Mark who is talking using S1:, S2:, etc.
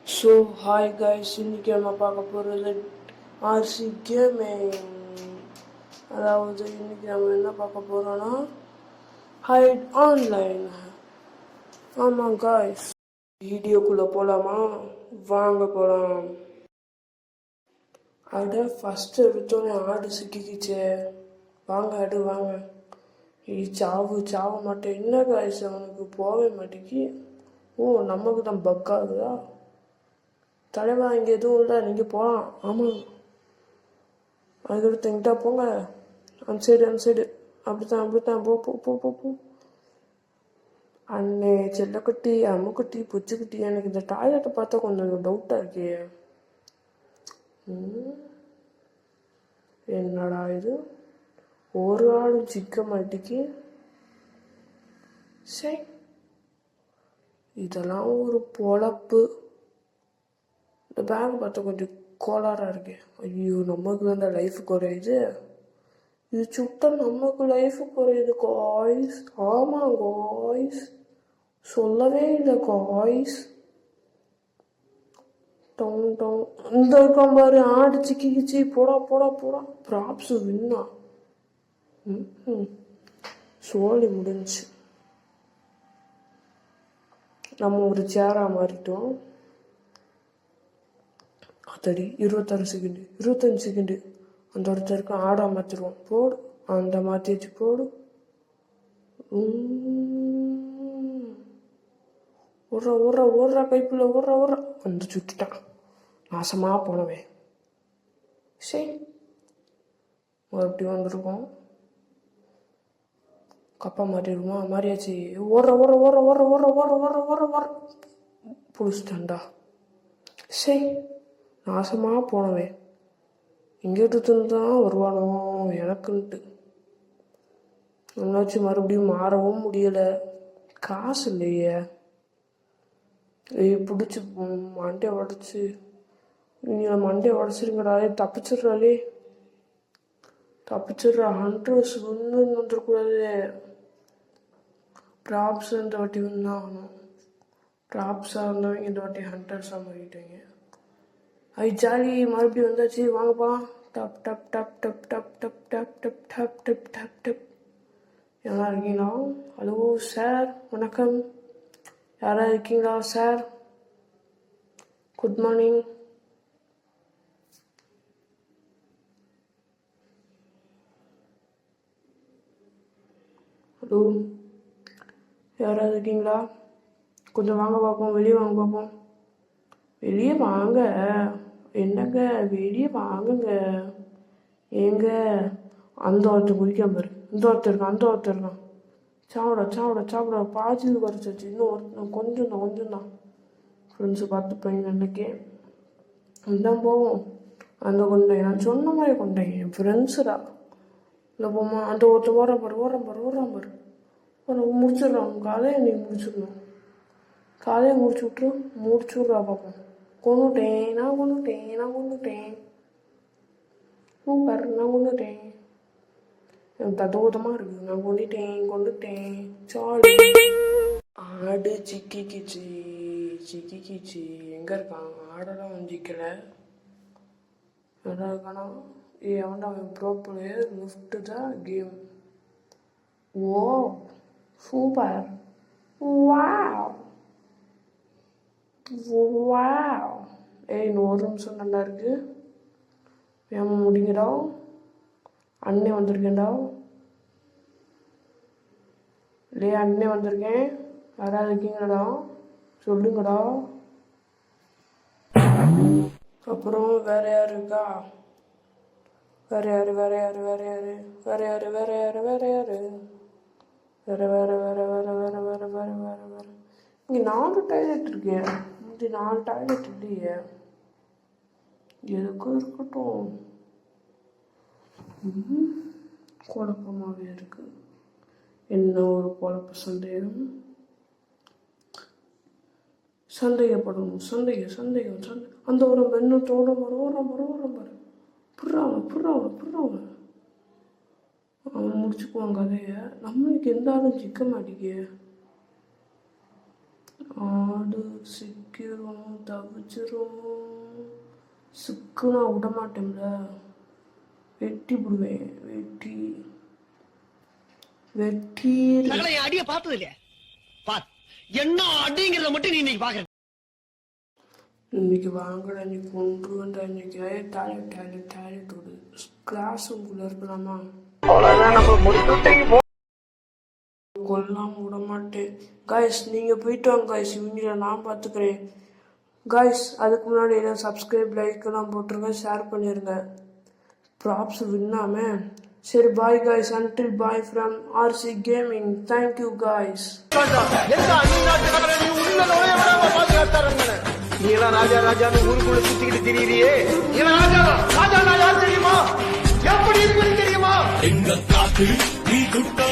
S1: So hi guys, இன்னைக்கு நம்ம பார்க்க போகிறது ஆர்சி கேமிங். அதாவது இன்னைக்கு நம்ம என்ன பார்க்க போகிறோன்னா ஹைட் ஆன்லைன். ஆமாம் கைஸ், வீடியோக்குள்ளே போகலாமா? வாங்க போகலாம். ஃபஸ்ட்டு எடுத்தோன்னே ஆடு சிக்கிக்கிச்சே. வாங்க. சாவு மாட்டேன். என்ன கைஸ், அவனுக்கு போகவே மாட்டேங்கி. ஓ, நமக்கு தான் பக்காகுதா? தலைவா, இங்கே எதுவும் இல்லை, நீங்கள் போகலாம். ஆமாம், அதுக்கடுத்து எங்கிட்ட போங்க. அந்த சைடு அப்படித்தான் போ. அண்ணே, செல்லக்குட்டி, அம்முக்குட்டி, புச்சுக்குட்டி, எனக்கு இந்த டாய்லெட்டை பார்த்தா கொஞ்சம் டவுட்டாக இருக்கே. என்னடா இது, ஒரு ஆளும் சிக்க மாட்டிக்கு. சரி, இதெல்லாம் ஒரு பொழப்பு. இந்த பேக் பார்த்தா கொஞ்சம் கோளாறாக இருக்கு. ஐயோ, நமக்கு அந்த லைஃப் குறையுது. இது சுட்டா நமக்கு லைஃப் குறையுது காய்ஸ். ஆமாம் காய்ஸ், சொல்லவே இல்லை காய்ஸ். இந்த இருக்கான் பாரு, ஆடு சிக்கிக்கிச்சு. போடா. ப்ராப்ஸ் வின்னா. சோழி முடிஞ்சு. நம்ம ஒரு சேராக மாறிட்டோம். அத்தடி 25 செகண்டு. அந்த ஒருத்தருக்கு ஆடா மாற்றிடுவோம். போடு, அந்த மாற்றிச்சு. போடு. ஓடுறா கைப்புள்ள, ஓடுறா. வந்து சுட்டுட்டான். நாசமாக போனவே. சரி, மறுபடியும் வந்துருக்கோம். கப்பா மாட்டிடுமா? மாறியாச்சு. ஓடுற. புடிச்சிட்டான்டா. சரி, நாசமாக போனவே. எங்கிட்ட தான் வருவானோ எனக்குன்ட்டு. என்னாச்சு, மறுபடியும் மாறவும் முடியலை. காசு இல்லையே. பிடிச்சி மண்டையை உடச்சி, நீங்கள் மண்டையை உடச்சிருங்கடா. தப்பிச்சிட்றா. 100 ஒன்று வந்துடக்கூடாது. ப்ராப்ஸ் இந்த வாட்டி தான் ஆகணும். ப்ராப்ஸாக இருந்தவங்க இந்த வாட்டி ஹண்டர்ஸாக மாறிட்டாங்க. ஜாலி, மறுபடியும் வந்தாச்சு. வாங்கப்பா. டப். யாரா இருக்கீங்களா? ஹலோ சார், வணக்கம். யாரா இருக்கீங்களா சார்? Good morning. ஹலோ, யாராவது இருக்கீங்களா? கொஞ்சம் வாங்க பார்ப்போம். வெளியே வாங்க பார்ப்போம். வெளியே வாங்க. என்னங்க, வெளியே வாங்குங்க. ஏங்க, அந்த ஒருத்தர் குதிக்காம பாரு. அந்த ஒருத்தர் இருக்கான். சாப்பிட பாய்ச்சல் குறைச்சாச்சு. இன்னும் கொஞ்சம் தான். ஃப்ரெண்ட்ஸு பார்த்துப்பேங்க அன்னைக்கே. அதுதான் போவோம். அந்த கொண்டேன், நான் சொன்ன மாதிரி கொண்டேன். என் ஃப்ரெண்ட்ஸுடா. இல்லை போமா, அந்த ஒருத்தர் ஓடுறான் பாரு. முடிச்சிடுறான். உன் காலையை நீ முடிச்சிடணும். காலையை முடிச்சு விட்றா பார்ப்போம். நான் கொண்டுட்டேன். சூப்பர், நான் கொண்டுட்டேன். எனக்கு ததோதமாக இருக்குது. நான் கொண்டுட்டேன். சாலி. ஆடு சிக்கிக்கிச்சு. எங்கே இருக்கான்? ஆடெல்லாம் வஞ்சிக்கலை. எல்லாம் இருக்கானா? அவன்டா ப்ரோ பிளேயர். லிஃப்ட்டு தான் கேம். ஓ, சூப்பர். வாவ். இன்னும் 1 நிமிஷம் நல்லா இருக்கு. ஏமா முடிங்கடா. அண்ணே வந்திருக்கேன்டா. இல்லையா, அண்ணே வந்திருக்கேன். யாராவது இருக்கீங்கடா? சொல்லுங்கடா. அப்புறம் வேற யார் இருக்கா? வேற யாரு? இங்கே 4 டாய்லெட் இருக்கு. இங்கே 4 டாய்லெட் இல்லையே. எதுக்கும் இருக்கட்டும். குழப்பமாகவே இருக்கு. என்ன ஒரு குழப்ப சந்தேகப்படணும். சந்தேகம். அந்த ஒரு பெண்ணத்தோட ஓரம் பாரு. புறாவ அவன் முடிச்சுக்குவான் கதையை. நம்மளுக்கு எந்த ஆளும் சிக்க மாட்டேங்க. ஆடு சிக்கிரும் தவிச்சிரும். சிக்குனா விட மாட்டேன்ல, வெட்டி விடுவேன். வெட்டி வெட்டி
S2: அடிய பார்த்தது இல்லையா? பாத் என்ன அடிங்கிறத மட்டும் நீ இன்னைக்கு பாக்குற.
S1: இன்னைக்கு வாங்கடா, நீ கொண்டு வந்தா இன்னைக்கு டாய்லெட் டாய்லெட் டாய்லெட் விடு. கிளாஸ் ரூம்குள்ள இருக்கலாமா? கொல்லாம விட மாட்டேன். காய்ஸ் நீங்க போயிட்டு வாங்க காய்ஸ், இவங்கள நான் பார்த்துக்கிறேன். காய்ஸ் அதுக்கு முன்னாடி என்ன சப்ஸ்கிரைப் லைக் எல்லாம் போட்டுருங்க, ஷேர் பண்ணிருங்க. ப்ராப்ஸ் வின்னாமே. சரி bye guys, until bye from RC gaming. Thank you guys.
S2: நீ எல்லாம் ராஜா ராஜான்னு ஊருக்குள்ள சுத்திக்கிட்டு திரியிறியே. ராஜா நான் யார் தெரியுமா? எப்படி இருக்குன்னு தெரியுமா? எங்க காத்து நீ துட்டா